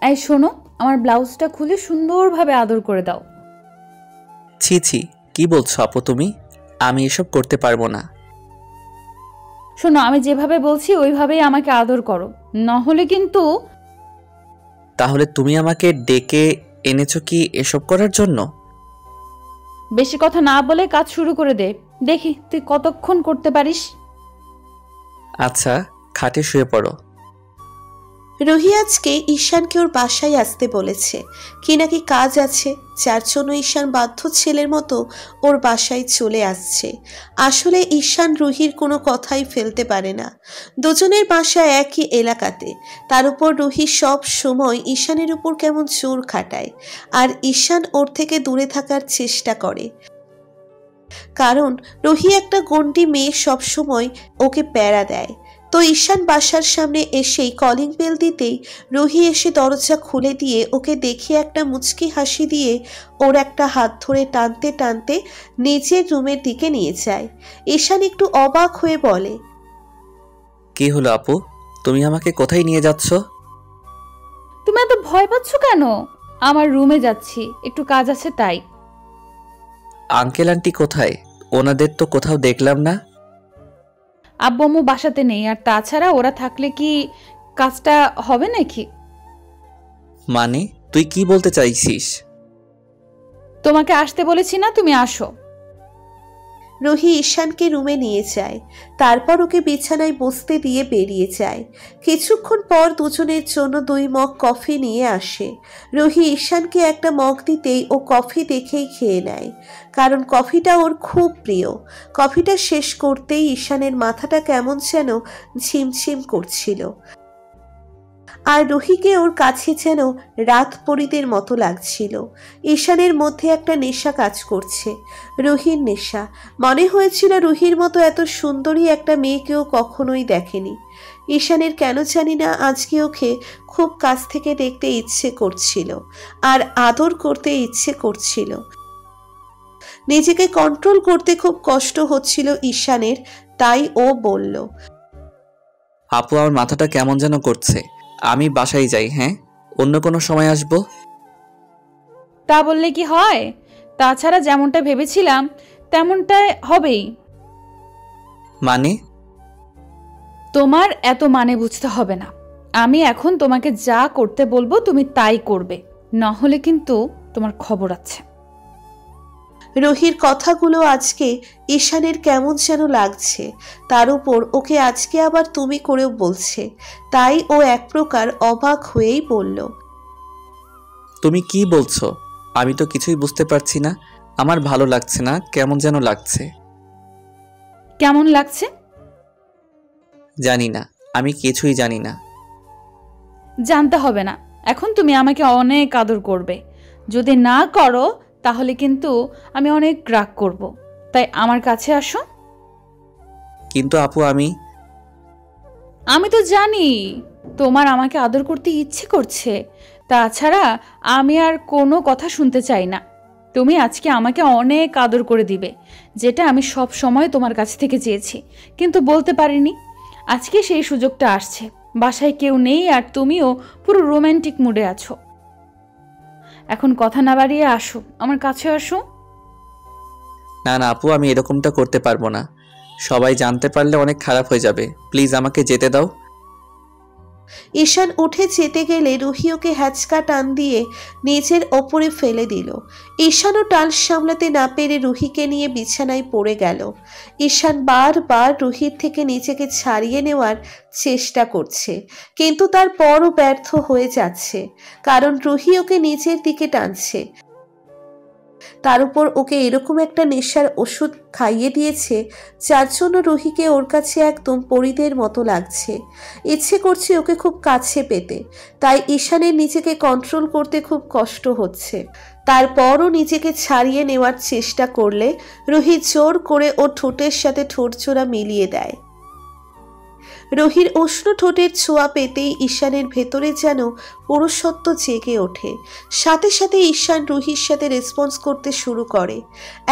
এই শোনো, আমার ব্লাউজটা খুলে সুন্দরভাবে আদর করে দাও। ছি ছি, কি বলছো আপু তুমি? আমি এসব করতে পারবো না। শোনো, আমি যেভাবে বলছি ওইভাবেই আমাকে আদর করো, নহলে কিন্তু। তাহলে তুমি আমাকে ডেকে এনেছো কি এসব করার জন্য? বেশি কথা না বলে কাজ শুরু করে দে, দেখি তুই কতক্ষণ করতে পারিস। আচ্ছা, খাটে শুয়ে পড়ো। রুহি আজকে ঈশানকে ওর বাসায় আসতে বলেছে, কি নাকি কাজ আছে, যার জন্য ঈশান বাধ্য ছেলের মতো ওর বাসায় চলে আসছে। আসলে ঈশান রুহির কোনো কথাই ফেলতে পারে না। দুজনের বাসা একই এলাকাতে, তার উপর রুহি সব সময় ঈশানের উপর কেমন জোর খাটায়, আর ঈশান ওর থেকে দূরে থাকার চেষ্টা করে। কারণ রুহি একটা গণ্ডি মেয়ে, সব সময় ওকে প্যারা দেয়। তো ঈশান বাসার সামনে এসেই কলিং বেল দিতেই রুহি এসে দরজা খুলে দিয়ে ওকে দেখে একটা মুচকি হাসি দিয়ে ওর একটা হাত ধরে টানতে টানতে নিজের রুমের দিকে নিয়ে যায়। ঈশান একটু অবাক হয়ে বলে, কি হলো আপু, তুমি আমাকে কোথায় নিয়ে যাচ্ছ? তুমি এত ভয় পাচ্ছ কেন? আমার রুমে যাচ্ছি, একটু কাজ আছে তাই। আঙ্কেল আন্টি কোথায়? ওনাদের তো কোথাও দেখলাম না। আব্বু আম্মু বাসাতে নেই, আর তাছাড়া ওরা থাকলে কি কাজটা হবে নাকি? মানে তুই কি বলতে চাইছিস? তোমাকে আসতে বলেছি না, তুমি আসো। রুহি ঈশানকে রুমে নিয়ে যায়, তারপর ওকে বিছানায় বসতে দিয়ে বেরিয়ে যায়। কিছুক্ষণ পর দুজনের জন্য 2 মগ কফি নিয়ে আসে। রুহি ঈশানকে একটা মগ দিতেই ও কফি দেখেই খেয়ে নেয়, কারণ কফিটা ওর খুব প্রিয়। কফিটা শেষ করতেই ঈশানের মাথাটা কেমন যেন ঝিমঝিম করছিল, আর রুহিকে ওর কাছে যেন রাত পরীদের মতো লাগছিল। ঈশানের মধ্যে একটা নেশা কাজ করছে, রুহির নেশা। মনে হয়েছিল রুহির মতো এত সুন্দরী একটা মেয়েকেও কখনোই দেখেনি। ঈশানের কেন জানি না আজকে ওকে খুব কাছ থেকে দেখতে ইচ্ছে করছিল, আর আদর করতে ইচ্ছে করছিল। নিজেকে কন্ট্রোল করতে খুব কষ্ট হচ্ছিল ঈশানের, তাই ও বলল, আপু আমার মাথাটা কেমন যেন করছে, আমি বাসায় যাই। হ্যাঁ, অন্য কোনো সময় আসবো। তা বললে কি হয়? তাছাড়া যেমনটা ভেবেছিলাম তেমনটাই হবেই। মানে? তোমার এত মানে বুঝতে হবে না। আমি এখন তোমাকে যা করতে বলবো তুমি তাই করবে, নহলে কিন্তু তোমার খবর আছে। রুহির কথাগুলো আজকে ঈশানের কেমন যেন লাগছে, তার উপর ওকে আজকে আবার তুমি করেও বলছে, তাই ও এক প্রকার অবাক হয়েই বলল, তুমি কি বলছো? আমি তো কিছুই বুঝতে পারছি না। আমার ভালো লাগছে না, কেমন যেন লাগছে। কেমন লাগছে? জানি না, আমি কিছুই জানি না। জানতে হবে না, এখন তুমি আমাকে অনেক আদর করবে। যদি না করো তাহলে কিন্তু আমি অনেক রাগ করব। তাই আমার কাছে আসো। কিন্তু আপু আমি তো জানি তোমার আমাকে আদর করতে ইচ্ছে করছে, তাছাড়া আমি আর কোনো কথা শুনতে চাই না। তুমি আজকে আমাকে অনেক আদর করে দিবে, যেটা আমি সব সময় তোমার কাছ থেকে চেয়েছি, কিন্তু বলতে পারিনি। আজকে সেই সুযোগটা আসছে। বাসায় কেউ নেই আর তুমিও পুরো রোম্যান্টিক মুডে আছো। এখন কথা না বাড়িয়ে আসো, আমার কাছে আসো। না না আপু, আমি এরকমটা করতে পারবো না। সবাই জানতে পারলে অনেক খারাপ হয়ে যাবে। প্লিজ আমাকে যেতে দাও। ঈশান উঠে যেতে গেলে রুহি ওকে হ্যাচকা টান দিয়ে নিচের ওপরে ফেলে দিল। ঈশানও টান সামলাতে না পেরে রুহিকে নিয়ে বিছানায় পড়ে গেল। ঈশান বারবার রুহির থেকে নিজেকে ছাড়িয়ে নেওয়ার চেষ্টা করছে, কিন্তু তারপরও ব্যর্থ হয়ে যাচ্ছে, কারণ রুহি ওকে নিচের দিকে টানছে। তার উপর ওকে এরকম একটা নেশার ওষুধ খাইয়ে দিয়েছে, যার জন্য রুহিকে ওর কাছে একদম পরীদের মতো লাগছে। ইচ্ছে করছে ওকে খুব কাছে পেতে, তাই ঈশানের নিজেকে কন্ট্রোল করতে খুব কষ্ট হচ্ছে। তারপরও নিজেকে ছাড়িয়ে নেওয়ার চেষ্টা করলে রুহি জোর করে ওর ঠোঁটের সাথে ঠোঁট জোড়া মিলিয়ে দেয়। রুহির উষ্ণ ঠোঁটের ছোঁয়া পেতেই ঈশানের ভেতরে যেন পুরুষত্ব জেগে ওঠে। সাথে সাথে ঈশান রুহির সাথে রেসপন্স করতে শুরু করে।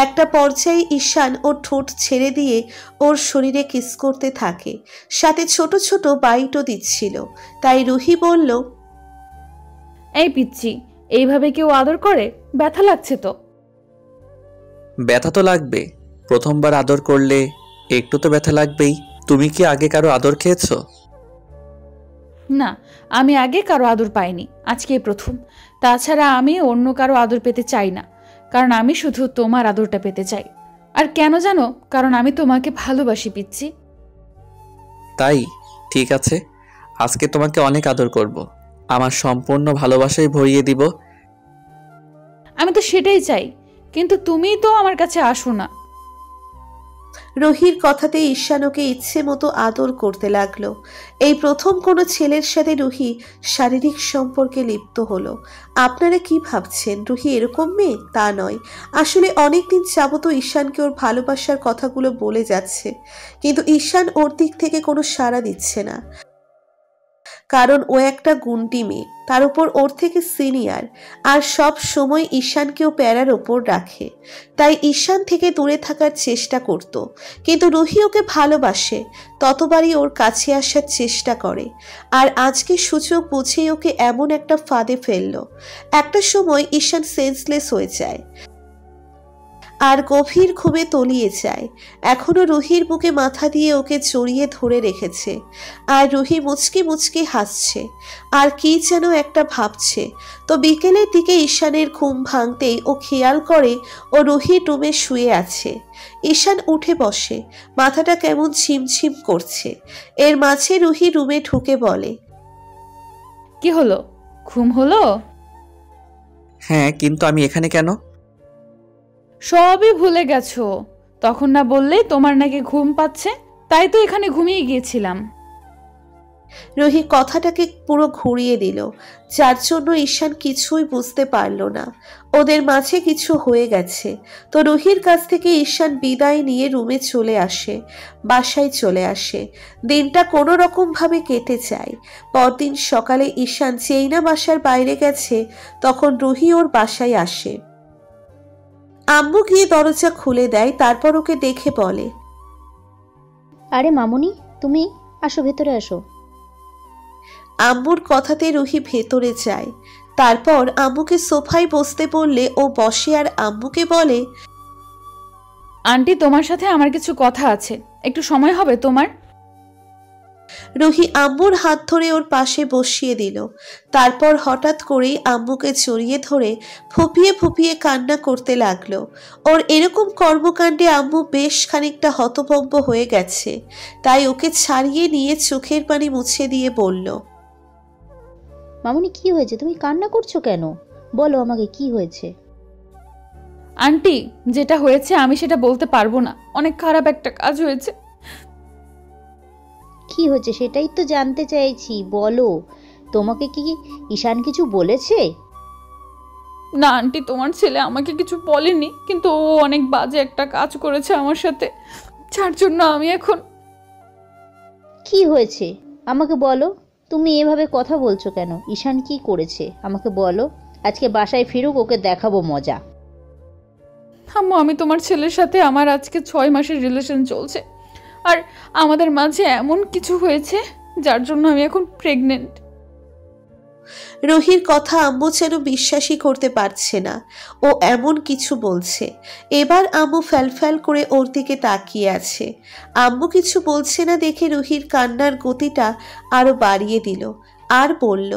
একটা পর্যায়ে ঈশান ওর ঠোঁট ছেড়ে দিয়ে ওর শরীরে কিস করতে থাকে, সাথে ছোট ছোট বাইটও দিচ্ছিল। তাই রুহি বলল, এই পিচ্ছি, এইভাবে কেউ আদর করে? ব্যথা লাগছে তো। ব্যথা তো লাগবে, প্রথমবার আদর করলে একটু তো ব্যথা লাগবেই। তুমি কি আগে কারো আদর খেয়েছো? না, আমি আগে কারো আদর পাইনি, আজকেই প্রথম। তাছাড়া আমি অন্য কারো আদর পেতে চাই না, কারণ আমি শুধু তোমার আদরটা পেতে চাই। আর কেন জানো? কারণ আমি তোমাকে ভালোবাসি পিচ্ছি। তাই ঠিক আছে, আজকে তোমাকে অনেক আদর করব, আমার সম্পূর্ণ ভালোবাসায় ভরিয়ে দিব। আমি তো সেটাই চাই, কিন্তু তুমি তো আমার কাছে আসো না। রুহির কথাতে ঈশান ওকে ইচ্ছে মতো আদর করতে লাগলো। এই প্রথম কোনো ছেলের সাথে রুহি শারীরিক সম্পর্কে লিপ্ত হলো। আপনারা কি ভাবছেন রুহি এরকম মেয়ে? তা নয়। আসলে অনেকদিন যাবত ঈশানকে ওর ভালোবাসার কথাগুলো বলে যাচ্ছে, কিন্তু ঈশান ওর দিক থেকে কোনো সাড়া দিচ্ছে না। কারণ ও একটা গুন্টি মেয়ে, তার উপর ওর থেকে সিনিয়র, আর সব সময় ঈশানকেও প্যারার ওপর রাখে। তাই ঈশান থেকে দূরে থাকার চেষ্টা করত, কিন্তু রুহি ওকে ভালোবাসে, ততবারই ওর কাছে আসার চেষ্টা করে। আর আজকে সুযোগ বুঝেই ওকে এমন একটা ফাঁদে ফেললো। একটা সময় ঈশান সেন্সলেস হয়ে যায় আর গভীর ঘুমে তলিয়ে যায়। এখনো রুহির বুকে মাথা দিয়ে ওকে জড়িয়ে ধরে রেখেছে, আর রুহি মুচকি মুচকি হাসছে আর কি যেন একটা ভাবছে। তো বিকেলের দিকে ঈশানের ঘুম ভাঙতেই ও খেয়াল করে ও রুহির রুমে শুয়ে আছে। ঈশান উঠে বসে, মাথাটা কেমন ঝিমঝিম করছে। এর মাঝে রুহি রুমে ঢুকে বলে, কি হলো? ঘুম হলো? হ্যাঁ, কিন্তু আমি এখানে কেন? সবই ভুলে গেছো? তখন না বললে তোমার নাকি ঘুম পাচ্ছে, তাই তো এখানে ঘুমিয়ে গিয়েছিলাম। রুহি কথাটাকে পুরো ঘুরিয়ে দিল, যার জন্য ঈশান কিছুই বুঝতে পারল না। ওদের মাঝে কিছু হয়ে গেছে। তো রুহির কাছ থেকে ঈশান বিদায় নিয়ে রুমে চলে আসে, বাসায় চলে আসে। দিনটা কোনো রকম ভাবে কেটে যায়। পরদিন সকালে ঈশান যেই না বাসার বাইরে গেছে, তখন রুহি ওর বাসায় আসে। আম্মু গিয়ে দরজা খুলে দেয়, তারপর ওকে দেখে বলে, আরে মামুনি, তুমি আসো, ভেতরে আসো। আম্মুর কথাতে রুহি ভেতরে যায়। তারপর আম্মুকে সোফায় বসতে বললে ও বসে আর আম্মুকে বলে, আন্টি, তোমার সাথে আমার কিছু কথা আছে, একটু সময় হবে তোমার? রুহি আম্মুর হাত ধরে ওর পাশে বসিয়ে দিল। তারপর হঠাৎ করেই আম্মুকে জড়িয়ে ধরে ফুপিয়ে ফুপিয়ে কান্না করতে লাগলো। ওর এরকম কর্মকাণ্ডে আম্মু বেশ খানিকটা হতভম্ব হয়ে গেছে। তাই ওকে ছাড়িয়ে নিয়ে চোখের পানি মুছে দিয়ে বলল, মামুনি, কি হয়েছে? তুমি কান্না করছো কেন? বলো আমাকে, কি হয়েছে? আন্টি, যেটা হয়েছে আমি সেটা বলতে পারবো না, অনেক খারাপ একটা কাজ হয়েছে। কি হয়েছে সেটাই তো জানতে চাইছি, বলো। তোমাকে কি ঈশান কিছু বলেছে? না আন্টি, তোমার ছেলে আমাকে কিছু বলেনি, কিন্তু ও অনেক বাজে একটা কাজ করেছে আমার সাথে, যার জন্য আমি এখন। কি হয়েছে আমাকে বলো। তুমি এভাবে কথা বলছো কেন? ঈশান কি করেছে আমাকে বলো। আজকে বাসায় ফিরুক, ওকে দেখাবো মজা। আম্মু, আমি তোমার ছেলের সাথে আমার আজকে 6 মাসের রিলেশন চলছে, আর আমাদের মাঝে এমন কিছু হয়েছে যার জন্য আমি এখন প্রেগনেন্ট। রুহির কথা আম্মু যেন বিশ্বাসই করতে পারছে না ও এমন কিছু বলছে। এবার আম্মু ফ্যালফ্যাল করে ওর দিকে তাকিয়ে আছে। আম্মু কিছু বলছে না দেখে রুহির কান্নার গতিটা আরো বাড়িয়ে দিল আর বলল,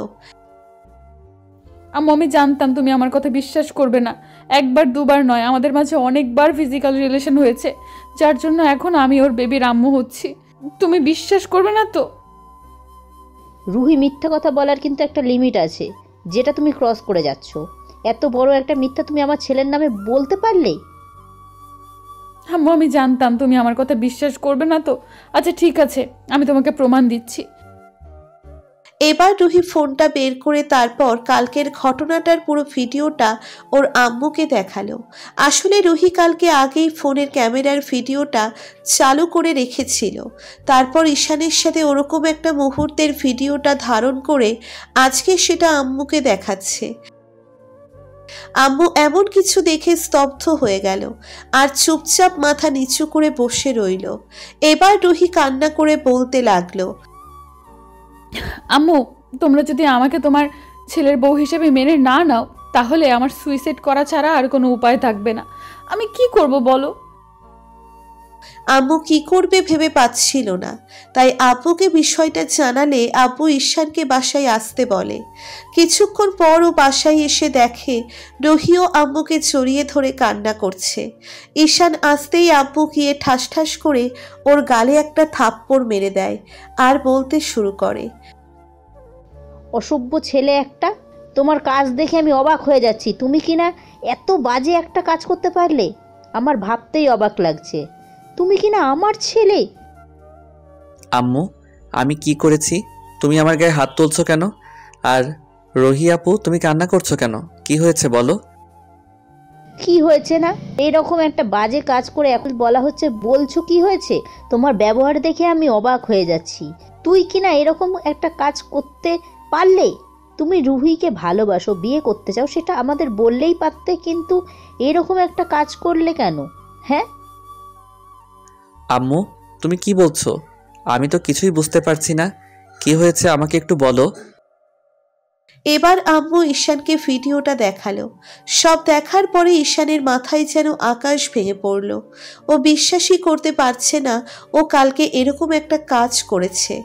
আম্মু, আমি জানতাম তুমি আমার কথা বিশ্বাস করবে না। একবার দুবার নয়, আমাদের মাঝে অনেকবার ফিজিক্যাল রিলেশন হয়েছে, যার জন্য এখন আমি ওর বেবির আম্মু হচ্ছি। তুমি বিশ্বাস করবে না তো? রুহি, মিথ্যা কথা বলার কিন্তু একটা লিমিট আছে, যেটা তুমি ক্রস করে যাচ্ছ। এত বড় একটা মিথ্যা তুমি আমার ছেলের নামে বলতে পারলে? আম্মু, আমি জানতাম তুমি আমার কথা বিশ্বাস করবে না তো। আচ্ছা ঠিক আছে, আমি তোমাকে প্রমাণ দিচ্ছি। এবার রুহি ফোনটা বের করে তারপর কালকের ঘটনাটার পুরো ভিডিওটা ওর আম্মুকে দেখালো। আসলে রুহি কালকে আগেই ফোনের ক্যামেরার ভিডিওটা চালু করে রেখেছিল। তারপর ঈশানের সাথে ওরকম একটা মুহূর্তের ভিডিওটা ধারণ করে আজকে সেটা আম্মুকে দেখাচ্ছে। আম্মু এমন কিছু দেখে স্তব্ধ হয়ে গেল আর চুপচাপ মাথা নিচু করে বসে রইল। এবার রুহি কান্না করে বলতে লাগলো, আম্মু, তোমরা যদি আমাকে তোমার ছেলের বউ হিসেবে মেনে না নাও, তাহলে আমার সুইসাইড করা ছাড়া আর কোনো উপায় থাকবে না। আমি কি করব বলো? আম্মু কি করবে ভেবে পাচ্ছিল না, তাই আব্বুকে বিষয়টা জানালে আব্বু ঈশানকে বাসায় আসতে বলে। কিছুক্ষণ পর ও বাসায় এসে দেখে রহিও আম্মুকে জড়িয়ে ধরে কান্না করছে। ঈশান আসতেই আব্বু গিয়ে ঠাস ঠাস করে ওর গালে একটা থাপ্পড় মেরে দেয় আর বলতে শুরু করে, অসভ্য ছেলে একটা, তোমার কাজ দেখে আমি অবাক হয়ে যাচ্ছি। তুমি কি না এত বাজে একটা কাজ করতে পারলে? আমার ভাবতেই অবাক লাগছে। তুমি কি না আমার ছেলে? আম্মু, আমি কি করেছি? তুমি আমার গায়ে হাত তুলছো কেন? আর রোহি আপু, তুমি কান্না করছো কেন? কি হয়েছে বলো? কি হয়েছে না? এরকম একটা বাজে কাজ করে এখন বলা হচ্ছে বলছো কি হয়েছে? তোমার ব্যবহার দেখে আমি অবাক হয়ে যাচ্ছি। তুই কি না এরকম একটা কাজ করতে পারলে? তুমি রুহিকে ভালোবাসো, বিয়ে করতে চাও, সেটা আমাদের বললেই পারতে, কিন্তু এরকম একটা কাজ করলে কেন? হ্যাঁ আম্মু, তুমি কি বলছো? আমি তো কিছুই বুঝতে পারছি না। কি হয়েছে আমাকে একটু বলো। এবার আম্মু ঈশানকে ভিডিওটা দেখালো। সব দেখার পরে ঈশানের মাথায় যেন আকাশ ভেঙে পড়ল। ও বিশ্বাসই করতে পারছে না ও কালকে এরকম একটা কাজ করেছে।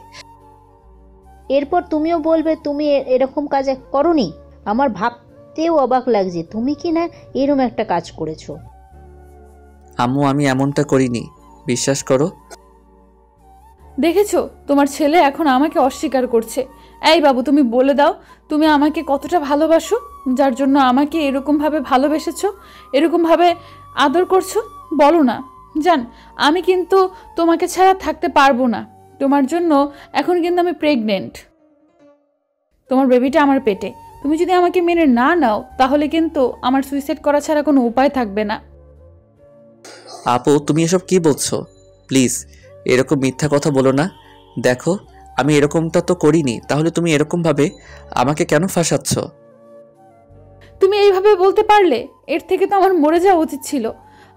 এরপর তুমিও বলবে তুমি এরকম কাজ করোনি? আমার ভাবতেও অবাক লাগছে তুমি কি না এরকম একটা কাজ করেছো। আম্মু, আমি এমনটা করিনি, বিশ্বাস করো। দেখেছো, তোমার ছেলে এখন আমাকে অস্বীকার করছে। এই বাবু, তুমি বলে দাও তুমি আমাকে কতটা ভালোবাসো, যার জন্য আমাকে এরকমভাবে ভালোবেসেছো, এরকমভাবে আদর করছো। বলো না। জান, আমি কিন্তু তোমাকে ছাড়া থাকতে পারবো না। তোমার জন্য এখন কিন্তু আমি প্রেগনেন্ট। তোমার বেবিটা আমার পেটে। তুমি যদি আমাকে মেনে না নাও, তাহলে কিন্তু আমার সুইসাইড করা ছাড়া কোনো উপায় থাকবে না। আপু, তুমি এসব কি বলছো? প্লিজ এরকম মিথ্যা কথা বলো না। দেখো, আমি এরকমটা তো করিনি, তাহলে তুমি এরকমভাবে আমাকে কেন ফাঁসাচ্ছ? তুমি এইভাবে বলতে পারলে? এর থেকে তো আমার মরে যাওয়া উচিত ছিল।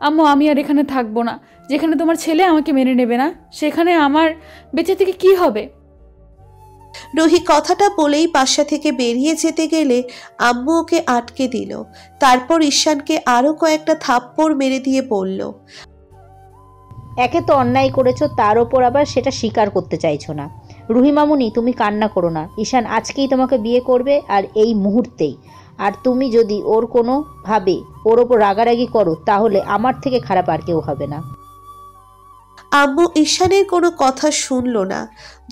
আম্মু, আমি আর এখানে থাকবো না। যেখানে তোমার ছেলে আমাকে মেনে নেবে না, সেখানে আমার বেঁচে থেকে কি হবে? রুহি কথাটা বলেই বাসা থেকে বেরিয়ে যেতে গেলে আম্মু ওকে আটকে দিল। তারপর ঈশানকে আরো কয়েকটা থাপ্পড় মেরে দিয়ে বলল, একে তো অন্যায় করেছো, তার ওপর আবার সেটা স্বীকার করতে চাইছো না। রুহি মামুনি, তুমি কান্না করো না। ঈশান আজকেই তোমাকে বিয়ে করবে, আর এই মুহূর্তেই। আর তুমি যদি ওর কোনোভাবে ওর ওপর রাগারাগি করো, তাহলে আমার থেকে খারাপ আর কেউ হবে না। আম্মু ঈশানের কোনো কথা শুনল না।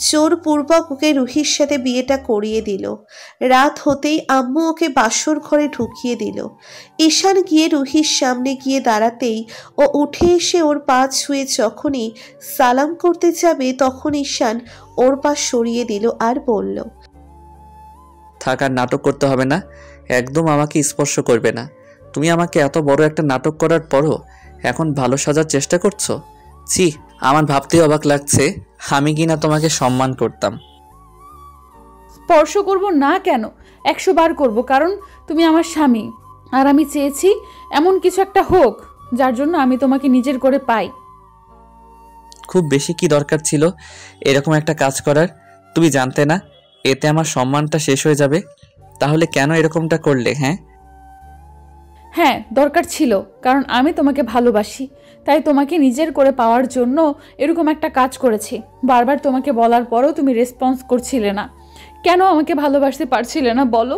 জোরপূর্বক ওকে রুহির সাথে বিয়েটা করিয়ে দিল। রাত হতেই আম্মু ওকে বাসর ঘরে ঢুকিয়ে দিল। ঈশান গিয়ে রুহির সামনে গিয়ে দাঁড়াতেই ও উঠে এসে ওর পা ছুঁয়ে যখনই সালাম করতে যাবে, তখন ঈশান ওর পা সরিয়ে দিল আর বলল, থাকার নাটক করতে হবে না, একদম আমাকে স্পর্শ করবে না। তুমি আমাকে এত বড় একটা নাটক করার পরও এখন ভালো সাজার চেষ্টা করছো? ছি, আমার ভাবতেই অবাক লাগছে আমি কিনা তোমাকে সম্মান করতাম। স্পর্শ করব না কেন, 100 বার করব, কারণ তুমি আমার স্বামী। আর আমি চেয়েছি এমন কিছু একটা হোক যার জন্য আমি তোমাকে নিজের করে পাই। খুব বেশি কি দরকার ছিল এরকম একটা কাজ করার? তুমি জানতে না এতে আমার সম্মানটা শেষ হয়ে যাবে? তাহলে কেন এরকমটা করলে? হ্যাঁ, দরকার ছিল, কারণ আমি তোমাকে ভালোবাসি। তাই তোমাকে নিজের করে পাওয়ার জন্য এরকম একটা কাজ করেছি। বারবার তোমাকে বলার পরও তুমি রেসপন্স করছিলে না। কেন আমাকে ভালোবাসতে পারছিলে না বলো?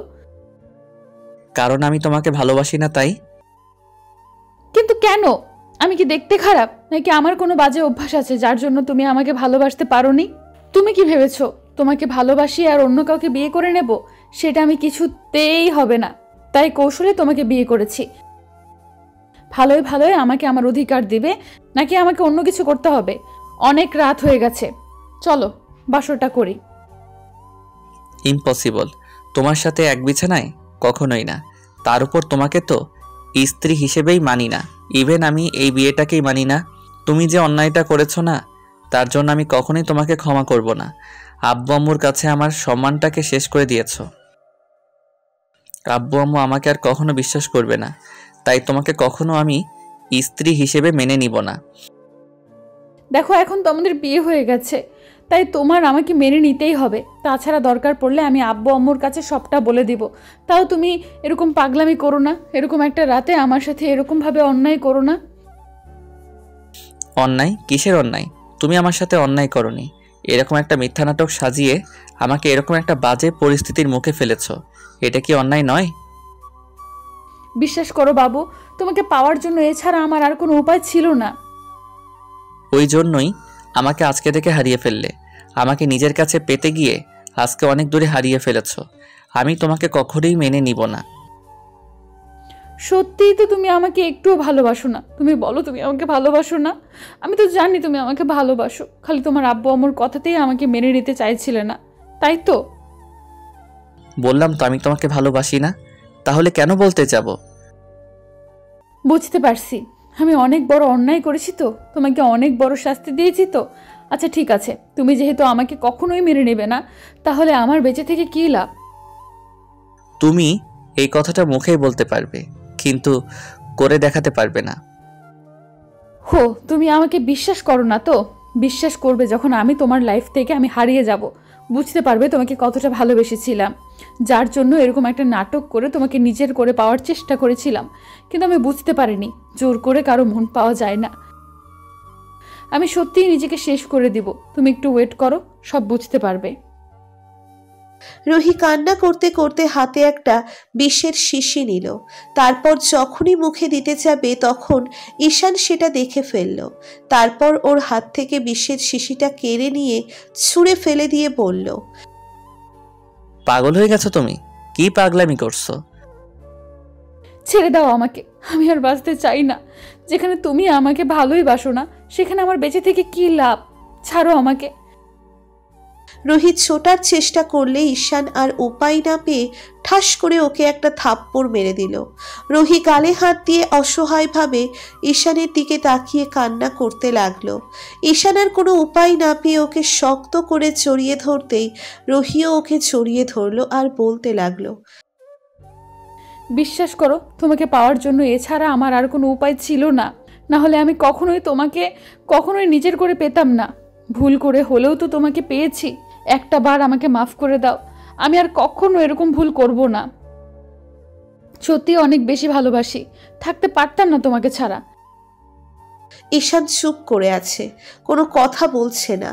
কারণ আমি তোমাকে ভালোবাসি না, তাই। কিন্তু কেন? আমি কি দেখতে খারাপ, নাকি আমার কোনো বাজে অভ্যাস আছে যার জন্য তুমি আমাকে ভালোবাসতে পারোনি? তুমি কি ভেবেছো তোমাকে ভালোবাসি আর অন্য কাউকে বিয়ে করে নেব? সেটা আমি কিছুতেই হবে না। তাই কৌশলে তোমাকে বিয়ে করেছি। ভালোই ভালোই আমাকে আমার অধিকার দিবে, নাকি আমাকে অন্য কিছু করতে হবে? অনেক রাত হয়ে গেছে, চলো বাসরটা করি। ইম্পসিবল, তোমার সাথে এক বিছানায় কখনোই না। তার উপর তোমাকে তো স্ত্রী হিসেবেই মানি না। ইভেন আমি এই বিয়েটাকেই মানি না। তুমি যে অন্যায়টা করেছো না, তার জন্য আমি কখনোই তোমাকে ক্ষমা করব না। আব্বু আম্মুর কাছে আমার সম্মানটাকে শেষ করে দিয়েছো। আব্বু আম্মু আমাকে আর কখনো বিশ্বাস করবে না, তাই তোমাকে কখনো আমি স্ত্রী হিসেবে মেনে নিব না। দেখো, এখন তো আমাদের বিয়ে হয়ে গেছে, তাই তোমার আমাকে মেনে নিতেই হবে। তাছাড়া দরকার পড়লে আমি আব্বু আম্মুর কাছে সবটা বলে দিব। তাও তুমি এরকম পাগলামি করো না, এরকম একটা রাতে আমার সাথে এরকমভাবে অন্যায় করো না। অন্যায়? কিসের অন্যায়? তুমি আমার সাথে অন্যায় করনি। এরকম একটা মিথ্যা নাটক সাজিয়ে আমাকে এরকম একটা বাজে পরিস্থিতির মুখে ফেলেছো। এটা কি অন্যায় নয়? বিশ্বাস করো বাবু, তোমাকে পাওয়ার জন্য এছাড়া আমার আর কোনো উপায় ছিল না। ওই জন্যই আমাকে আজকে থেকে হারিয়ে ফেললে। আমাকে নিজের কাছে পেতে গিয়ে আজকে অনেক দূরে হারিয়ে ফেলেছো। আমি তোমাকে কখনোই মেনে নিব না। সত্যিই তো তুমি আমাকে একটুও ভালোবাসো না। তুমি বলো তুমি আমাকে ভালোবাসো না? আমি তো জানি তুমি আমাকে ভালোবাসো, খালি তোমার আব্বু আম্মুর কথাতেই আমাকে মেনে নিতে চাইছিলে না, তাই তো? বললাম তো আমি তোমাকে ভালোবাসি না। তাহলে কেন বলতে যাব? বুঝতে পারছি, আমি অনেক বড় অন্যায় করেছি তো, তোমাকে অনেক বড় শাস্তি দিয়েছি তো। আচ্ছা ঠিক আছে, তুমি যেহেতু আমাকে কখনোই মেনে নেবে না, তাহলে আমার বেঁচে থেকে কী লাভ? তুমি এই কথাটা মুখেই বলতে পারবে, কিন্তু করে দেখাতে পারবে না। হো, তুমি আমাকে বিশ্বাস করো না তো? বিশ্বাস করবে যখন আমি তোমার লাইফ থেকে আমি হারিয়ে যাব, বুঝতে পারবে তোমাকে কতটা ভালোবেসেছিলাম, যার জন্য এরকম একটা নাটক করে তোমাকে নিজের করে পাওয়ার চেষ্টা করেছিলাম। কিন্তু আমি বুঝতে পারিনি জোর করে কারো মন পাওয়া যায় না। আমি সত্যিই নিজেকে শেষ করে দিব। তুমি একটু ওয়েট করো, সব বুঝতে পারবে। রুহি কান্না করতে করতে হাতে একটা বিষের শিশি নিল। তারপর যখনই মুখে দিতে যাবে তখন ঈশান সেটা দেখে ফেলল। তারপর ওর হাত থেকে বিষের শিশিটা কেড়ে নিয়ে ছুঁড়ে ফেলে দিয়ে বলল, পাগল হয়ে গেছো তুমি? কি পাগলামি করছো? ছেড়ে দাও আমাকে, আমি আর বাঁচতে চাই না। যেখানে তুমি আমাকে ভালোই বাসো না, সেখানে আমার বেঁচে থেকে কি লাভ? ছাড়ো আমাকে। রোহিত ছোটার চেষ্টা করলে ঈশান আর উপায় না পেয়ে ঠাস করে ওকে একটা থাপ্পড় মেরে দিল। রোহি গালে হাত দিয়ে অসহায়ভাবে ঈশানের দিকে তাকিয়ে কান্না করতে লাগলো। ঈশান আর কোনো উপায় না পেয়ে ওকে শক্ত করে জড়িয়ে ধরতেই রোহিও ওকে জড়িয়ে ধরলো আর বলতে লাগলো, বিশ্বাস করো, তোমাকে পাওয়ার জন্য এছাড়া আমার আর কোনো উপায় ছিল না। না হলে আমি কখনোই নিজের করে পেতাম না। ভুল করে হলেও তো তোমাকে পেয়েছি। একটা বার আমাকে মাফ করে দাও, আমি আর কখনো এরকম ভুল করব না। সত্যি অনেক বেশি ভালোবাসি, থাকতে পারতাম না তোমাকে ছাড়া। ঈশান চুপ করে আছে, কোনো কথা বলছে না।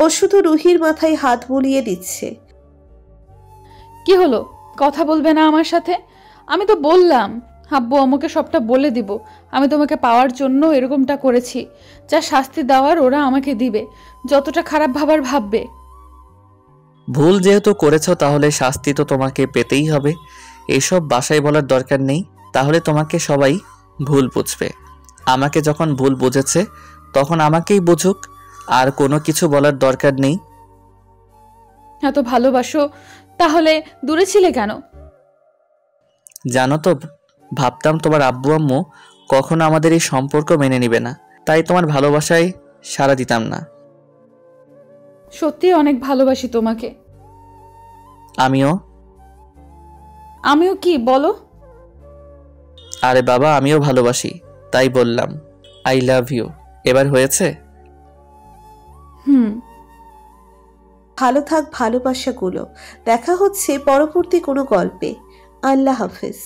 ও শুধু রুহির মাথায় হাত বুলিয়ে দিচ্ছে। কি হলো, কথা বলবে না আমার সাথে? আমি তো বললাম আব্বু আমাকে সবটা বলে দিব। আমি তোমাকে পাওয়ার জন্য এরকমটা করেছি। যা শাস্তি দেওয়ার ওরা আমাকে দিবে, যতটা খারাপ ভাবার ভাববে। ভুল যেহেতু করেছো তাহলে শাস্তি তো তোমাকে পেতেই হবে। এসব বাসায় বলার দরকার নেই, তাহলে তোমাকে সবাই ভুল বুঝবে। আমাকে যখন ভুল বুঝেছে তখন আমাকেই বুঝুক, আর কোনো কিছু বলার দরকার নেই। এত ভালোবাসো, তাহলে দূরে ছিলে কেন? জানো তো, ভাবতাম তোমার আব্বু আম্মু কখনো আমাদের এই সম্পর্ক মেনে নিবে না, তাই তোমার ভালোবাসায় সাড়া দিতাম না। সত্যি অনেক ভালোবাসি তোমাকে। আমিও কি বলো? আরে বাবা, আমিও ভালোবাসি, তাই বললাম আই লাভ ইউ। এবার হয়েছে? ভালো থাক ভালোবাসাগুলো। দেখা হচ্ছে পরবর্তী কোনো গল্পে। আল্লাহ হাফেজ।